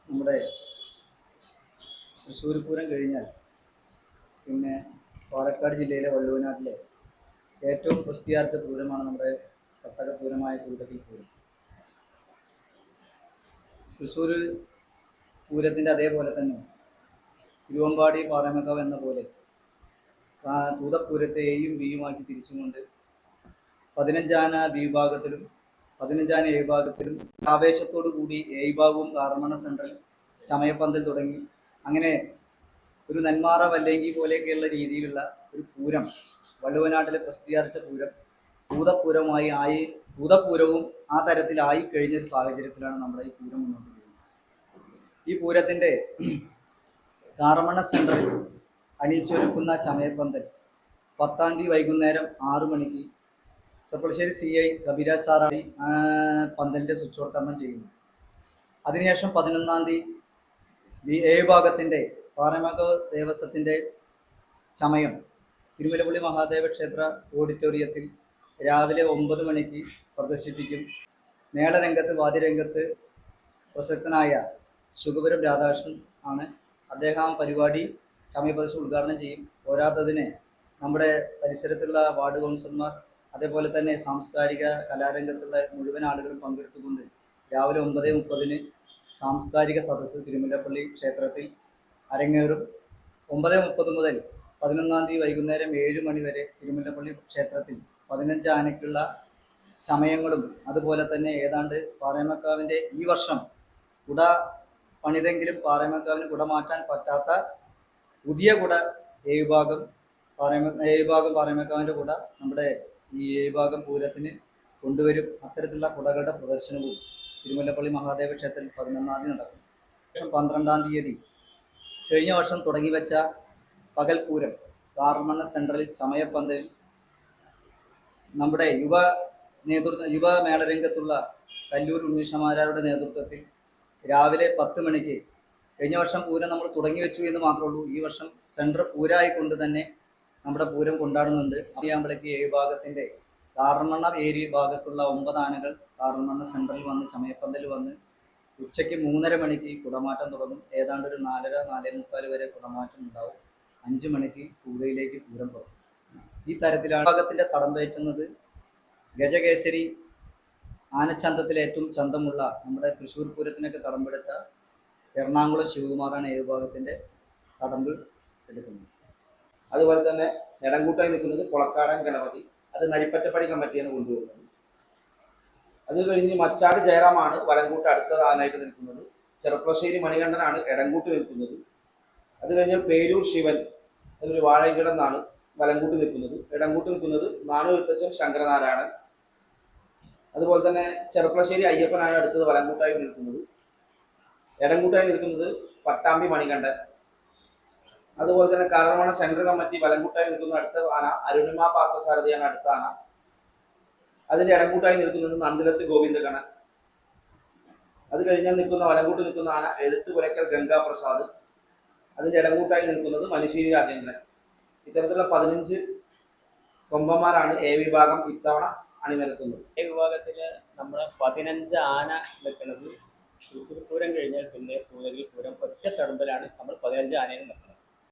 നമ്മുടെ തൃശ്ശൂർ പൂരം കഴിഞ്ഞാൽ പിന്നെ പാലക്കാട് ജില്ലയിലെ വള്ളുവനാട്ടിലെ ഏറ്റവും പ്രസിദ്ധിയാർജ്ജ പൂരമാണ് നമ്മുടെ തട്ടകപൂരമായ കൂടത്തിൽ പൂരം. തൃശ്ശൂർ പൂരത്തിൻ്റെ അതേപോലെ തന്നെ തിരുവമ്പാടി പാറമേക്കാവ് എന്ന പോലെ തൂതപ്പൂരത്തെ എയും ബിയുമാക്കി തിരിച്ചുകൊണ്ട് 15 ആന ബി വിഭാഗത്തിലും 15 ആന എ വിഭാഗത്തിലും ആവേശത്തോടു കൂടി എ വിഭാഗവും കാർമണ സെൻട്രൽ ചമയപ്പന്തൽ തുടങ്ങി അങ്ങനെ ഒരു നെന്മാറ വല്ലേങ്കി പോലെയൊക്കെയുള്ള രീതിയിലുള്ള ഒരു പൂരം, വള്ളുവനാട്ടിലെ പ്രസിദ്ധിയാർജ്ജ പൂരം ഭൂതപൂരവും ആ തരത്തിലായി കഴിഞ്ഞൊരു സാഹചര്യത്തിലാണ് നമ്മുടെ ഈ പൂരം മുന്നോട്ട് പോകുന്നത്. ഈ പൂരത്തിൻ്റെ കാർമണ സെൻട്രൽ അണിയിച്ചൊരുക്കുന്ന ചമയപ്പന്തൽ 10-ാം തീയതി വൈകുന്നേരം 6 മണിക്ക് ചെർപ്പളശ്ശേരി CI കബീരാജ് സാറാണ് പന്തലിൻ്റെ സ്വിച്ച് ചെയ്യുന്നു. അതിനുശേഷം 11-ാം തീയതി എ വിഭാഗത്തിൻ്റെ പാറമേക്കാവ് ദേവസ്വത്തിൻ്റെ ചമയം തിരുമലപ്പള്ളി മഹാദേവ ക്ഷേത്ര ഓഡിറ്റോറിയത്തിൽ രാവിലെ 9 മണിക്ക് പ്രദർശിപ്പിക്കും. മേളരംഗത്ത് വാദ്യരംഗത്ത് പ്രസക്തനായ ശുഗപുരം രാധാകൃഷ്ണൻ ആണ്. അദ്ദേഹം പരിപാടി ചമയപ്രദർശനം ഉദ്ഘാടനം ചെയ്യും. പോരാത്തതിന് നമ്മുടെ പരിസരത്തുള്ള വാർഡ് കൗൺസിലർമാർ അതേപോലെ തന്നെ സാംസ്കാരിക കലാരംഗത്തുള്ള മുഴുവൻ ആളുകളും പങ്കെടുത്തുകൊണ്ട് രാവിലെ 9:30 സാംസ്കാരിക സദസ്സ് തിരുമലപ്പള്ളി ക്ഷേത്രത്തിൽ അരങ്ങേറും. 9:30 മുതൽ 11-ാം തീയതി വൈകുന്നേരം 7 മണി വരെ തിരുമലപ്പള്ളി ക്ഷേത്രത്തിൽ 15 ആനയ്ക്കുള്ള ചമയങ്ങളും അതുപോലെ തന്നെ ഏതാണ്ട് പാറമേക്കാവിൻ്റെ ഈ വർഷം കുട പണിതെങ്കിലും പാറമേക്കാവിന് കുട മാറ്റാൻ പറ്റാത്ത പുതിയ കുട എ വിഭാഗം പാറമേക്കാവിൻ്റെ കുട നമ്മുടെ ഈ എ വിഭാഗം പൂരത്തിന് കൊണ്ടുവരും. അത്തരത്തിലുള്ള കുടകളുടെ പ്രദർശനവും തിരുമലപ്പള്ളി മഹാദേവ ക്ഷേത്രത്തിൽ 11-ാം തീയതി നടക്കും. 12-ാം തീയതി കഴിഞ്ഞ വർഷം തുടങ്ങി വെച്ച പകൽപൂരം കാർമണ്ണ സെൻട്രൽ ചമയപ്പന്തലിൽ നമ്മുടെ യുവ മേളരംഗത്തുള്ള കല്ലൂർ ഉണ്ണീഷമാരാരുടെ നേതൃത്വത്തിൽ രാവിലെ 10 മണിക്ക് കഴിഞ്ഞ വർഷം പൂരം നമ്മൾ തുടങ്ങി വെച്ചു എന്ന് മാത്രമേ ഉള്ളൂ. ഈ വർഷം സെൻട്രൽ പൂരമായിക്കൊണ്ട് തന്നെ നമ്മുടെ പൂരം കൊണ്ടാടുന്നുണ്ട്. ആകുമ്പോഴേക്ക് എ വിഭാഗത്തിൻ്റെ കാർമണ്ണ ഏരിയ ഭാഗത്തുള്ള 9 ആനകൾ കാർമണ്ണ സെൻട്രൽ വന്ന് ചമയപ്പന്തൽ വന്ന് ഉച്ചയ്ക്ക് 3:30 മണിക്ക് കുടമാറ്റം തുടങ്ങും. ഏതാണ്ട് ഒരു 4:30-4:45 വരെ കുടമാറ്റം ഉണ്ടാവും. 5 മണിക്ക് തൂതയിലേക്ക് പൂരം തുടങ്ങും. ഈ തരത്തിലാണ് വിഭാഗത്തിൻ്റെ തടം പയറ്റുന്നത്. ഗജകേസരി ആനച്ചന്തത്തിൽ ഏറ്റവും ചന്തമുള്ള നമ്മുടെ തൃശ്ശൂർ പൂരത്തിനൊക്കെ തടമ്പെടുത്ത എറണാകുളം ശിവകുമാറാണ് എ വിഭാഗത്തിൻ്റെ തടമ്പ് എടുക്കുന്നത്. അതുപോലെ തന്നെ നെടങ്കൂട്ടായി നിൽക്കുന്നത് കൊളക്കാടൻ ഗണപതി, അത് നരിപ്പറ്റപ്പടി കമ്മിറ്റിയാണ് കൊണ്ടുവരുന്നത്. അത് കഴിഞ്ഞ് മച്ചാട് ജയറാമാണ് വലങ്കൂട്ട് അടുത്ത ആനായിട്ട് നിൽക്കുന്നത്. ചെർപ്പളശ്ശേരി മണികണ്ഠനാണ് എടങ്കൂട്ട് നിൽക്കുന്നത്. അത് കഴിഞ്ഞ് പേരൂർ ശിവൻ അതൊരു വാഴകിടന്നാണ് വലങ്കൂട്ട് നിൽക്കുന്നത്. എടങ്കൂട്ട് നിൽക്കുന്നത് നാണുവിത്തച്ഛൻ ശങ്കരനാരായണൻ. അതുപോലെ തന്നെ ചെർപ്പളശ്ശേരി അയ്യപ്പനാണ് അടുത്തത് വലങ്കൂട്ടായി നിൽക്കുന്നത്. എടങ്കൂട്ടായി നിൽക്കുന്നത് പട്ടാമ്പി മണികണ്ഠൻ. അതുപോലെ തന്നെ കാർമണ സെൻട്രൽ കമ്മിറ്റി വലങ്കൂട്ടായി നിൽക്കുന്ന അടുത്ത ആന അരുണിമ പാർത്ഥസാരഥിയാണ് അടുത്ത ആന. അതിൻ്റെ ഇടങ്കൂട്ടായി നിൽക്കുന്നത് നന്ദിലത്ത് ഗോവിന്ദഗണൻ. അത് കഴിഞ്ഞാൽ വലങ്കൂട്ട് നിൽക്കുന്ന ആന എഴുത്തുപുരക്കൽ ഗംഗാപ്രസാദ്. അതിൻ്റെ ഇടങ്കൂട്ടായി നിൽക്കുന്നത് മനുശ്ശേരി രാജേന്ദ്രൻ. ഇത്തരത്തിലുള്ള 15 കൊമ്പന്മാരാണ് എ വിഭാഗം ഇത്തവണ അണിനിരത്തുന്നത്. എ വിഭാഗത്തിൽ നമ്മൾ 15 ആന നിൽക്കുന്നത് തൃശ്ശൂർ പൂരം കഴിഞ്ഞാൽ പിന്നെ പൂരം ഒറ്റ തടമ്പലാണ് നമ്മൾ 15 ആനയിൽ നിൽക്കുന്നത്.